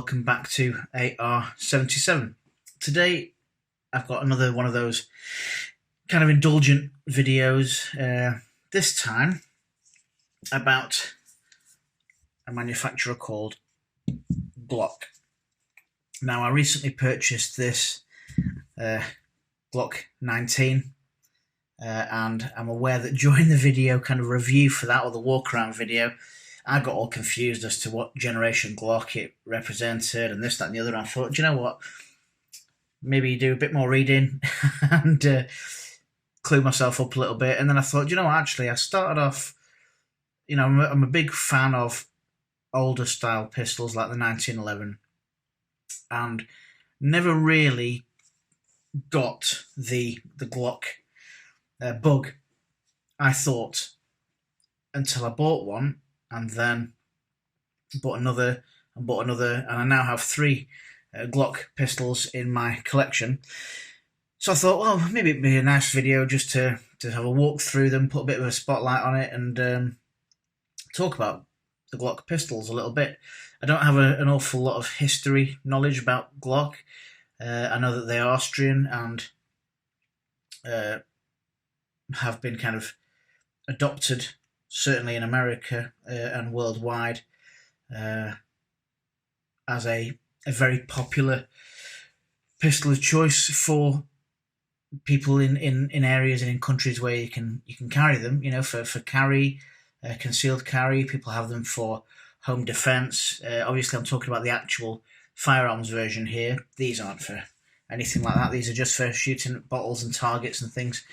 welcome back to AR77. Today I've got another one of those kind of indulgent videos, this time about a manufacturer called Glock. Now, I recently purchased this Glock 19, and I'm aware that during the video kind of review for that, or the walk around video, I got all confused as to what generation Glock it represented and this, that and the other. And I thought, do you know what, maybe do a bit more reading and clue myself up a little bit. And then I thought, you know what, actually I started off, you know, I'm a big fan of older style pistols like the 1911, and never really got the Glock bug, I thought, until I bought one, and then bought another, and I now have three Glock pistols in my collection. So I thought, well, maybe it'd be a nice video just to have a walk through them, put a bit of a spotlight on it, and talk about the Glock pistols a little bit. I don't have an awful lot of history knowledge about Glock. I know that they are Austrian and have been kind of adopted, certainly in America and worldwide, as a very popular pistol of choice for people in areas and in countries where you can carry them. You know, for carry, concealed carry. People have them for home defence. Obviously, I'm talking about the actual firearms version here. These aren't for anything like that. These are just for shooting at bottles and targets and things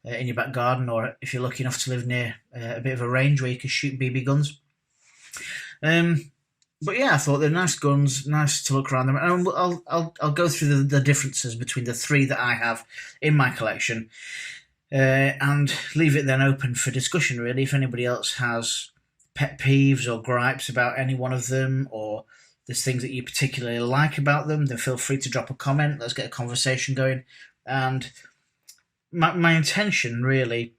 in your back garden, or if you're lucky enough to live near a bit of a range where you can shoot BB guns. But yeah, I thought they're nice guns, nice to look around them, and I'll go through the differences between the three that I have in my collection, and leave it then open for discussion. Really, if anybody else has pet peeves or gripes about any one of them, or there's things that you particularly like about them, then feel free to drop a comment. Let's get a conversation going. And my intention really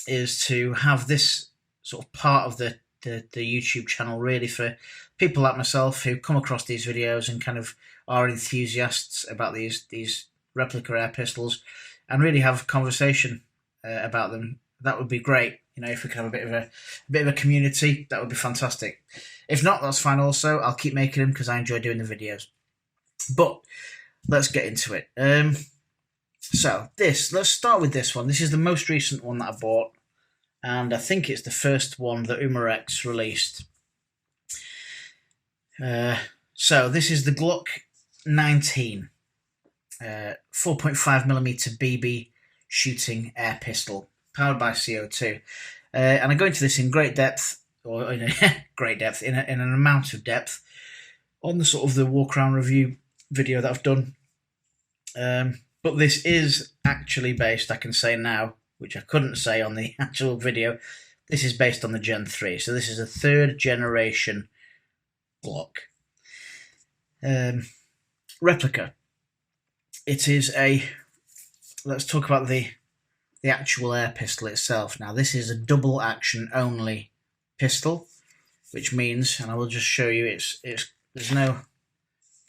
is to have this sort of part of the YouTube channel really for people like myself who come across these videos and kind of are enthusiasts about these replica air pistols, and really have a conversation about them. That would be great. You know, if we could have a bit of a community, that would be fantastic. If not, that's fine also. I'll keep making them because I enjoy doing the videos. But let's get into it. So let's start with this one. This is the most recent one that I bought, and I think it's the first one that Umarex released. So this is the Glock 19, 4.5mm BB shooting air pistol, powered by CO2. And I go into this in great depth, or in an amount of depth, on the sort of the walk around review video that I've done. But this is actually based, I can say now, which I couldn't say on the actual video, this is based on the Gen 3. So this is a third generation Glock. Replica. It is let's talk about the actual air pistol itself. Now, this is a double action only pistol, which means, and I will just show you, there's no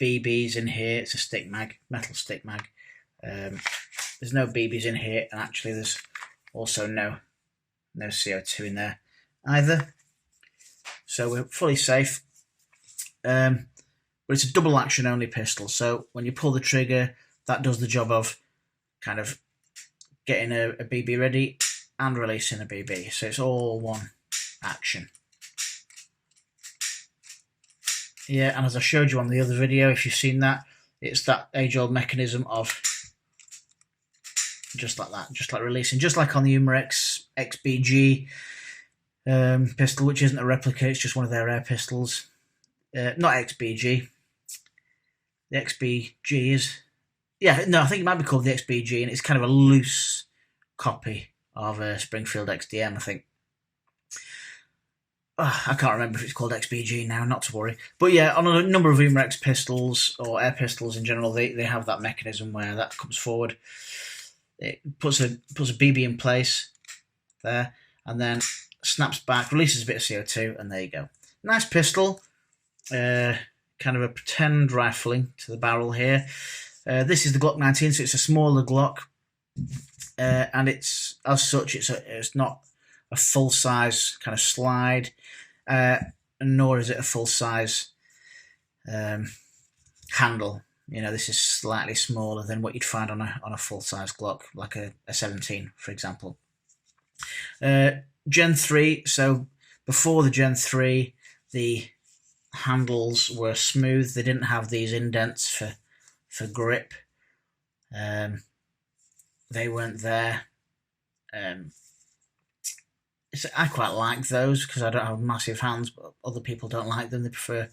BBs in here. It's a stick mag, metal stick mag. There's no BBs in here, and actually there's also no CO2 in there either, so we're fully safe. But it's a double action only pistol, so when you pull the trigger, that does the job of kind of getting a BB ready and releasing a BB, so it's all one action. Yeah, and as I showed you on the other video, if you've seen that, it's that age-old mechanism of just like that, just like releasing, just like on the Umarex XBG pistol, which isn't a replica, it's just one of their air pistols. Not XBG. The XBG is, yeah, no, I think it might be called the XBG, and it's kind of a loose copy of a Springfield XDM, I think. I can't remember if it's called XBG now, not to worry. But yeah, on a number of Umarex pistols, or air pistols in general, they have that mechanism where that comes forward. It puts a BB in place there, and then snaps back, releases a bit of CO2, and there you go. Nice pistol. kind of a pretend rifling to the barrel here. This is the Glock 19, so it's a smaller Glock, and it's as such it's not a full size kind of slide, nor is it a full size handle. You know, this is slightly smaller than what you'd find on a full size Glock, like a 17, for example. Gen 3. So before the Gen 3, the handles were smooth. They didn't have these indents for grip. They weren't there. I quite like those because I don't have massive hands, but other people don't like them. They prefer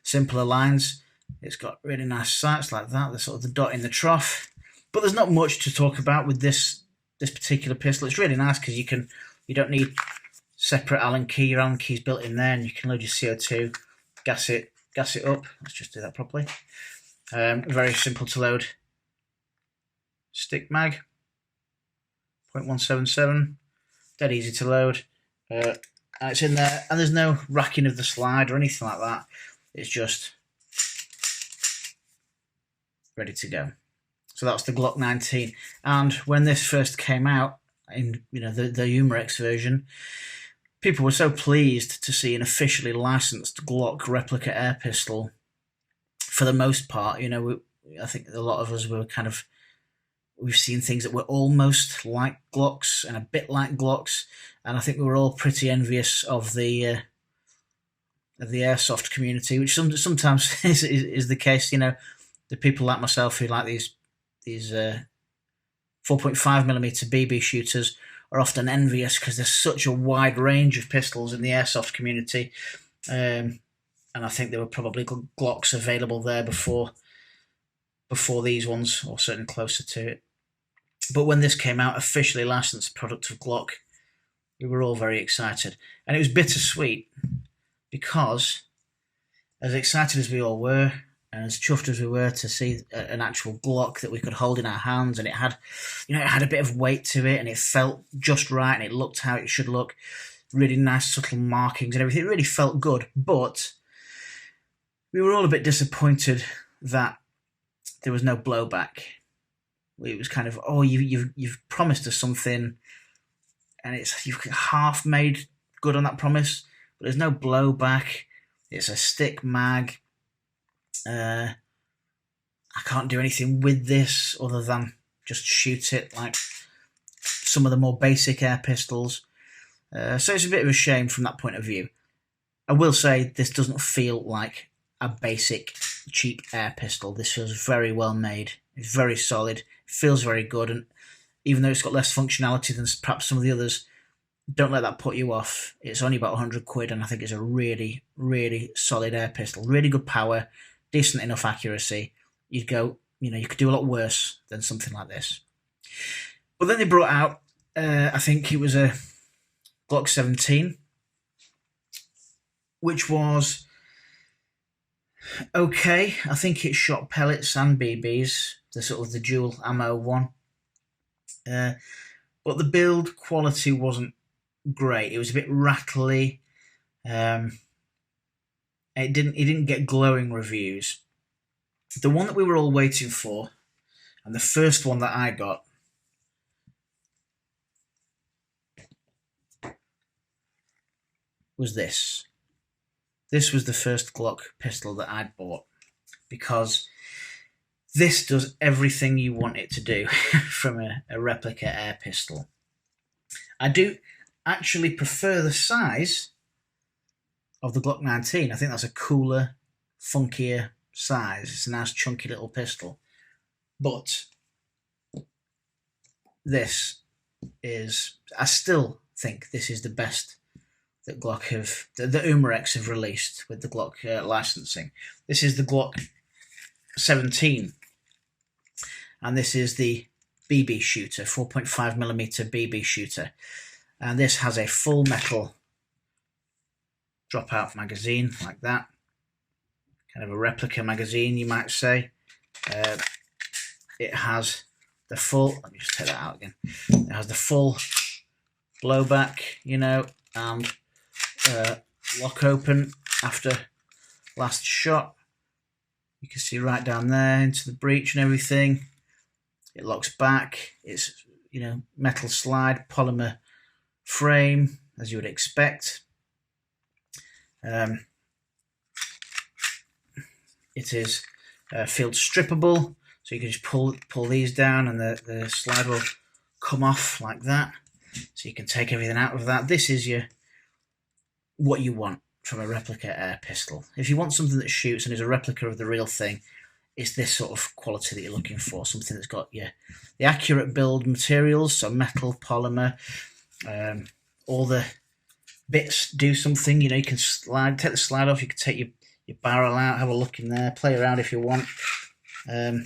simpler lines. It's got really nice sights like that. There's sort of the dot in the trough. But there's not much to talk about with this particular pistol. It's really nice because you don't need separate Allen key. Your Allen key's built in there, and you can load your CO2, gas it up. Let's just do that properly. Very simple to load. Stick mag, 0.177, dead easy to load. And it's in there, and there's no racking of the slide or anything like that. It's just ready to go. So that's the Glock 19. And when this first came out, in the Umarex version, people were so pleased to see an officially licensed Glock replica air pistol. For the most part, I think a lot of us we've seen things that were almost like Glocks and a bit like Glocks, and I think we were all pretty envious of the airsoft community, which sometimes is the case. The people like myself who like these 4.5mm BB shooters are often envious because there's such a wide range of pistols in the airsoft community, and I think there were probably Glocks available there before these ones, or certainly closer to it. But when this came out, officially licensed product of Glock, we were all very excited, and it was bittersweet because, as excited as we all were, and as chuffed as we were to see an actual Glock that we could hold in our hands, and it had a bit of weight to it, and it felt just right, and it looked how it should look, really nice subtle markings and everything. It really felt good, but we were all a bit disappointed that there was no blowback. It was kind of, you've promised us something, and you've half made good on that promise, but there's no blowback. It's a stick mag. I can't do anything with this other than just shoot it like some of the more basic air pistols. So it's a bit of a shame from that point of view. I will say this doesn't feel like a basic cheap air pistol. This feels very well made. It's very solid. It feels very good, and even though it's got less functionality than perhaps some of the others, don't let that put you off. It's only about 100 quid, and I think it's a really, really solid air pistol. Really good power, decent enough accuracy. You could do a lot worse than something like this. But then they brought out, I think it was a Glock 17, which was okay. I think it shot pellets and BBs, the dual ammo one. But the build quality wasn't great. It was a bit rattly. It didn't get glowing reviews. The one that we were all waiting for, and the first one that I got, was this. This was the first Glock pistol that I'd bought, because this does everything you want it to do from a replica air pistol. I do actually prefer the size of the Glock 19. I think that's a cooler, funkier size. It's a nice chunky little pistol. But I still think this is the best that the Umarex have released with the Glock licensing. This is the Glock 17, and this is the BB shooter, 4.5mm BB shooter, and this has a full metal drop-out magazine like that, kind of a replica magazine, you might say. It has the full. Let me just take that out again. It has the full blowback, and lock open after last shot. You can see right down there into the breech and everything. It locks back. It's, you know, metal slide, polymer frame, as you would expect. It is field strippable, so you can just pull these down and the slide will come off like that. So you can take everything out of that. This is what you want from a replica air pistol. If you want something that shoots and is a replica of the real thing, it's this sort of quality that you're looking for. Something that's got the accurate build materials, so metal, polymer, all the bits do something. You know, you can take the slide off, you can take your barrel out, have a look in there, play around if you want. It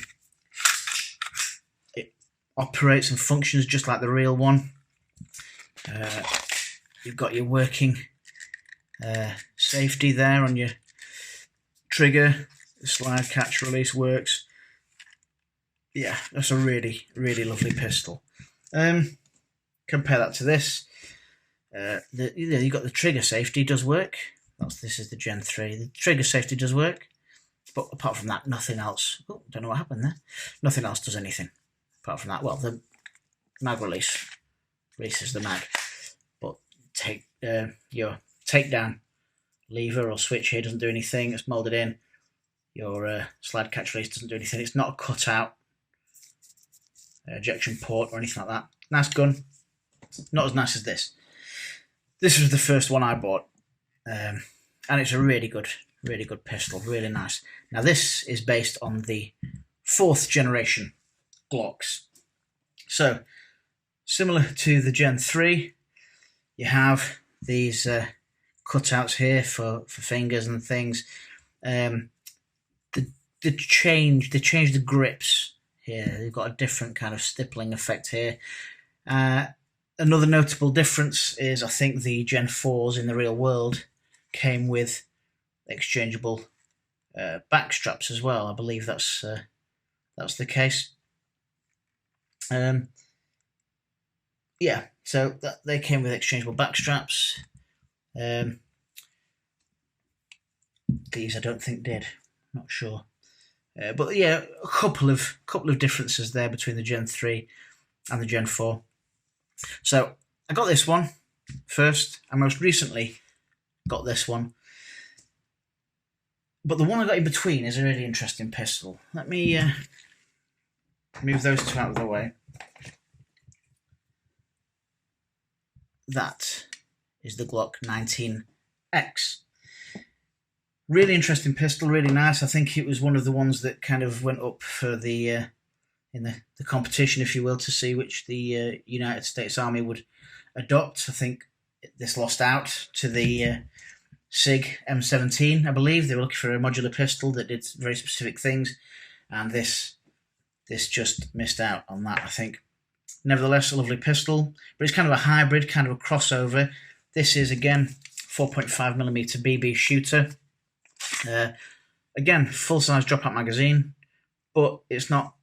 operates and functions just like the real one. You've got your working safety there on your trigger. The slide catch release works. Yeah, that's a really, really lovely pistol. Compare that to this. You've got the trigger safety does work. This is the Gen 3. The trigger safety does work, but apart from that, nothing else. Oh, don't know what happened there. Nothing else does anything apart from that. Well, the mag releases the mag, but your takedown lever or switch here doesn't do anything. It's molded in. Your slide catch release doesn't do anything. It's not a cutout ejection port or anything like that. Nice gun. Not as nice as this. This was the first one I bought. And it's a really good pistol, really nice. Now this is based on the 4th generation Glocks. So, similar to the Gen 3, you have these cutouts here for fingers and things. They change the grips here. They've got a different kind of stippling effect here. Another notable difference is I think the Gen 4s in the real world came with exchangeable back straps as well. I believe that's the case. Yeah, so they came with exchangeable back straps. These I don't think did. Not sure. But yeah, a couple of differences there between the Gen 3 and the Gen 4. So I got this one first. I most recently got this one. But the one I got in between is a really interesting pistol. Let me move those two out of the way. That is the Glock 19X. Really interesting pistol, really nice. I think it was one of the ones that kind of went up for the in the competition, if you will, to see which the United States Army would adopt. I think this lost out to the SIG M17, I believe. They were looking for a modular pistol that did very specific things, and this just missed out on that, I think. Nevertheless, a lovely pistol, but it's kind of a hybrid, kind of a crossover. This is, again, 4.5mm BB shooter. Again, full-size drop-out magazine, but it's not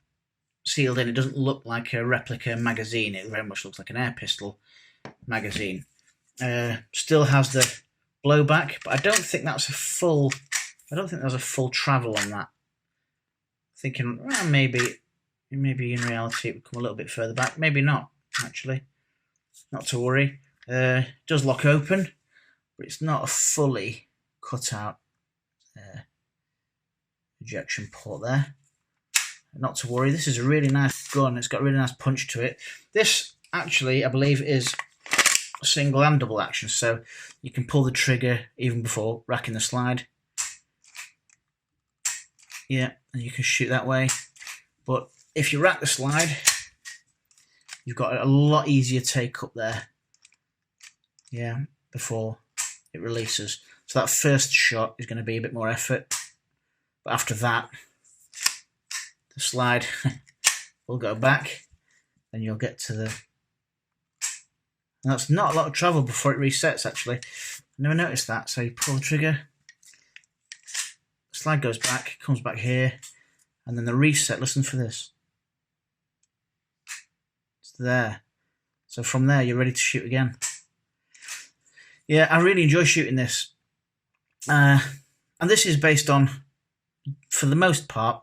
sealed in. It doesn't look like a replica magazine. It very much looks like an air pistol magazine. Still has the blowback, but I don't think that's a full. I don't think there's a full travel on that. Thinking, well, maybe in reality it would come a little bit further back. Maybe not, actually. Not to worry. It does lock open, but it's not a fully cut out ejection port there. Not to worry. This is a really nice gun. It's got a really nice punch to it. This actually, I believe, is single and double action, so you can pull the trigger even before racking the slide. Yeah, and you can shoot that way. But if you rack the slide, you've got a lot easier take up there. Yeah, before it releases. So that first shot is going to be a bit more effort. But after that, the slide will go back and you'll get to the... And that's not a lot of travel before it resets, actually. I never noticed that. So you pull the trigger, the slide goes back, comes back here, and then the reset, listen for this. It's there. So from there, you're ready to shoot again. Yeah, I really enjoy shooting this. And this is based on for the most part,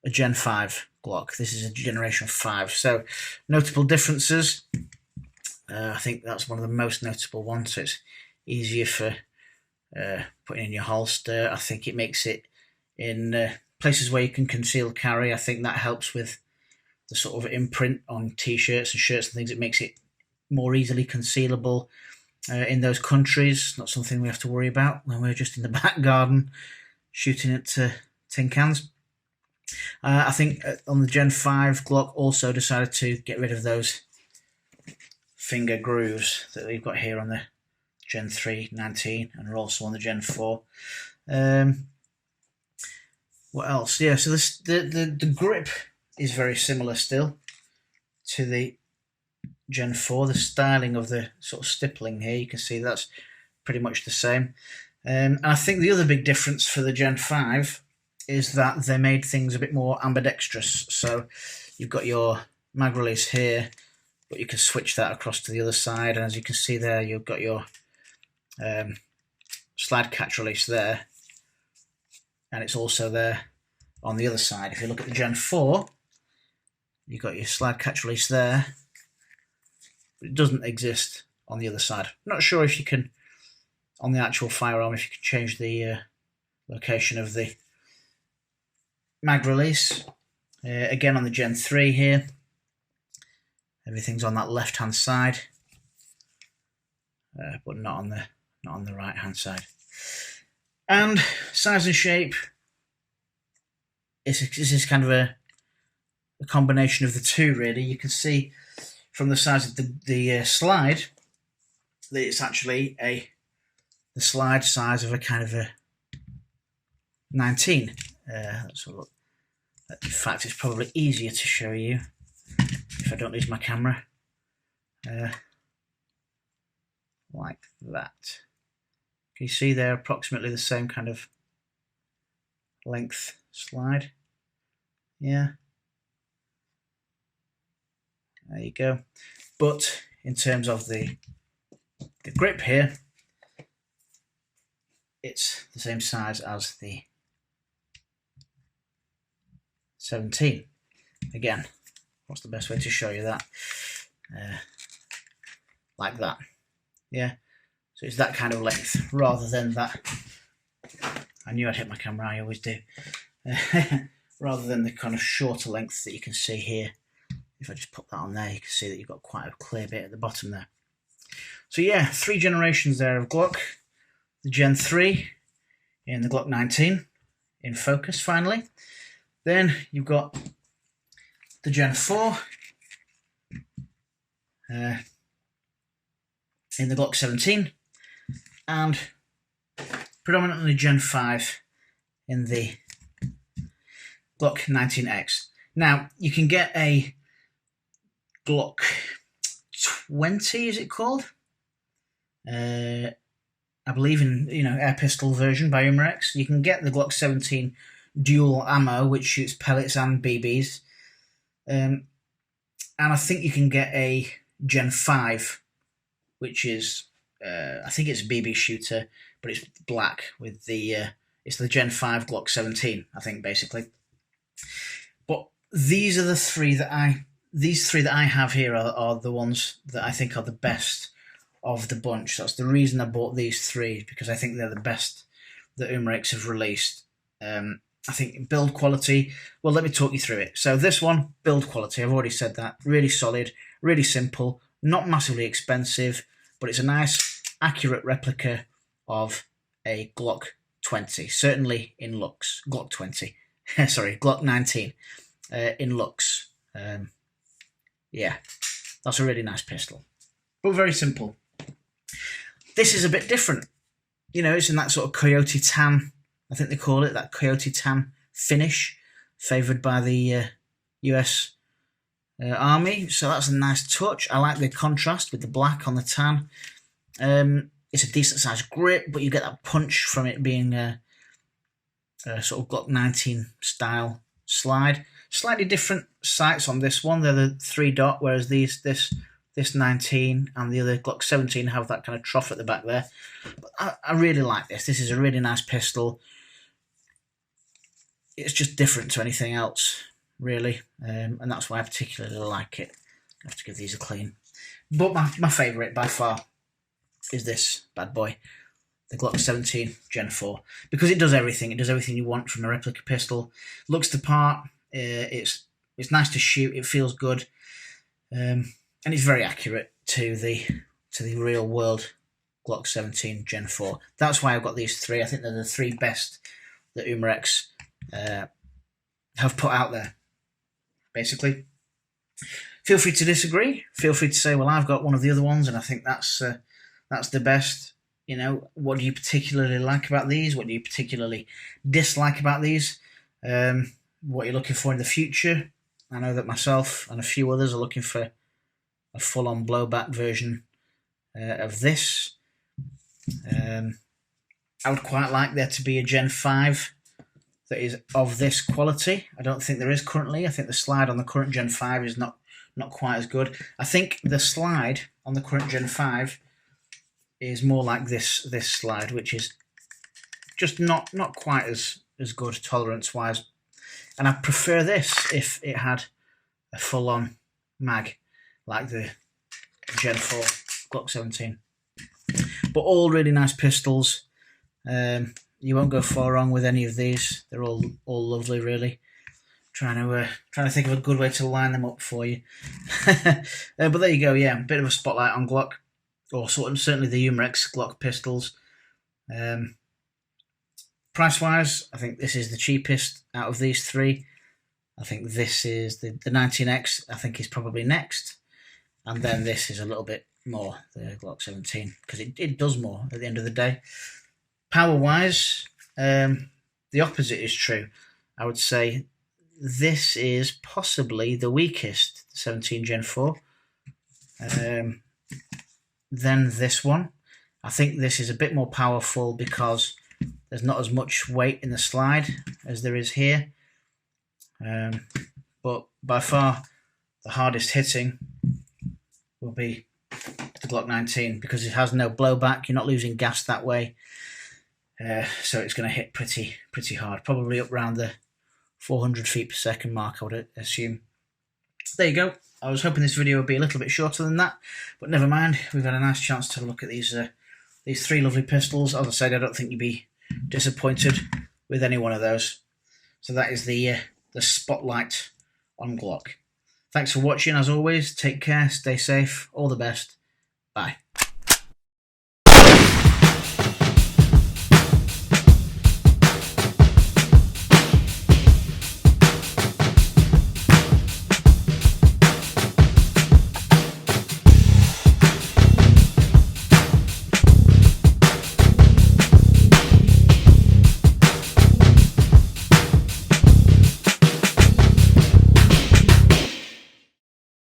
a Gen 5 Glock. This is a Generation 5. So, notable differences. I think that's one of the most notable ones. So it's easier for putting in your holster. I think it makes it in places where you can conceal carry. I think that helps with the sort of imprint on t-shirts and shirts and things. It makes it more easily concealable in those countries. Not something we have to worry about when we're just in the back garden shooting at tin cans. I think on the Gen 5 Glock also decided to get rid of those finger grooves that we've got here on the Gen 3 19 and are also on the Gen 4. What else? Yeah, so the grip is very similar still to the Gen 4. The styling of the sort of stippling here, you can see that's pretty much the same. And I think the other big difference for the Gen 5 is that they made things a bit more ambidextrous. So you've got your mag release here, but you can switch that across to the other side. And as you can see there, you've got your slide catch release there. And it's also there on the other side. If you look at the Gen 4, you've got your slide catch release there, but it doesn't exist on the other side. I'm not sure if you can, on the actual firearm, if you can change the location of the mag release. Again on the Gen 3 here, everything's on that left hand side, but not on the right hand side. And size and shape, this is kind of a combination of the two really. You can see from the size of the slide that it's actually the slide size of a kind of a 19. Let's have a look. In fact, it's probably easier to show you if I don't lose my camera. Like that. Can you see they're approximately the same kind of length slide? Yeah. There you go. But in terms of the grip here, it's the same size as the 17. Again, what's the best way to show you that? Like that. Yeah. So it's that kind of length rather than that. I knew I'd hit my camera, I always do. Rather than the kind of shorter length that you can see here. If I just put that on there, you can see that you've got quite a clear bit at the bottom there. So yeah, 3 generations there of Glock. The Gen 3 in the Glock 19 in focus finally. Then you've got the Gen 4 in the Glock 17 and predominantly Gen 5 in the Glock 19X. Now, you can get a Glock 20, is it called? I believe in, air pistol version by Umarex. You can get the Glock 17 dual ammo, which shoots pellets and BBs. And I think you can get a Gen 5, which is, I think it's a BB shooter, but it's black with it's the Gen 5 Glock 17, I think, basically. But these are the three that I have here are the ones that I think are the best of the bunch. That's the reason I bought these 3, because I think they're the best that Umarex have released. I think build quality, well, let me talk you through it. So this one, build quality, I've already said that. Really solid, really simple, not massively expensive, but it's a nice, accurate replica of a Glock 20, certainly in looks. Glock 20, sorry, Glock 19 in looks. Yeah, that's a really nice pistol, but very simple. This is a bit different. It's in that sort of coyote tan, I think they call it, that coyote tan finish, favoured by the US Army. So that's a nice touch. I like the contrast with the black on the tan. It's a decent sized grip, but you get that punch from it being a sort of Glock 19 style slide. Slightly different sights on this one. They're the 3-dot, whereas this 19 and the other Glock 17 have that kind of trough at the back there. But I really like this. This is a really nice pistol. it's just different to anything else, really, and that's why I particularly like it. I have to give these a clean. But my favourite by far is this bad boy, the Glock 17 Gen 4, because it does everything. It does everything you want from a replica pistol. Looks the part. It's nice to shoot. It feels good, and it's very accurate to the real world Glock 17 Gen 4. That's why I've got these three. I think they're the three best that Umarex have put out there. Basically, feel free to disagree. Feel free to say, well, I've got one of the other ones, and I think that's the best. You know, what do you particularly like about these? What do you particularly dislike about these? What you're looking for in the future? I know that myself and a few others are looking for a full-on blowback version of this. I would quite like there to be a Gen 5 that is of this quality. I don't think there is currently. I think the slide on the current Gen 5 is not quite as good. I think the slide on the current Gen 5 is more like this slide, which is just not quite as good tolerance-wise. And I prefer this if it had a full-on mag like the Gen 4 Glock 17. But all really nice pistols. You won't go far wrong with any of these. They're all lovely, really. Trying to think of a good way to line them up for you. But there you go. Yeah, a bit of a spotlight on Glock, or certainly the Umarex Glock pistols. Price-wise, I think this is the cheapest out of these three. I think this is the 19X. I think is probably next, and then this is a little bit more, the Glock 17, because it does more at the end of the day. Power-wise, the opposite is true. I would say this is possibly the weakest, the 17 Gen 4. Then this one. I think this is a bit more powerful because there's not as much weight in the slide as there is here. But by far, the hardest hitting will be the Glock 19 because it has no blowback. You're not losing gas that way. So it's going to hit pretty hard, probably up around the 400 feet per second mark, I would assume. There you go. I was hoping this video would be a little bit shorter than that, but never mind. We've had a nice chance to look at these three lovely pistols. As I said, I don't think you'd be disappointed with any one of those. So that is the spotlight on Glock. Thanks for watching, as always. Take care, stay safe, all the best. Bye.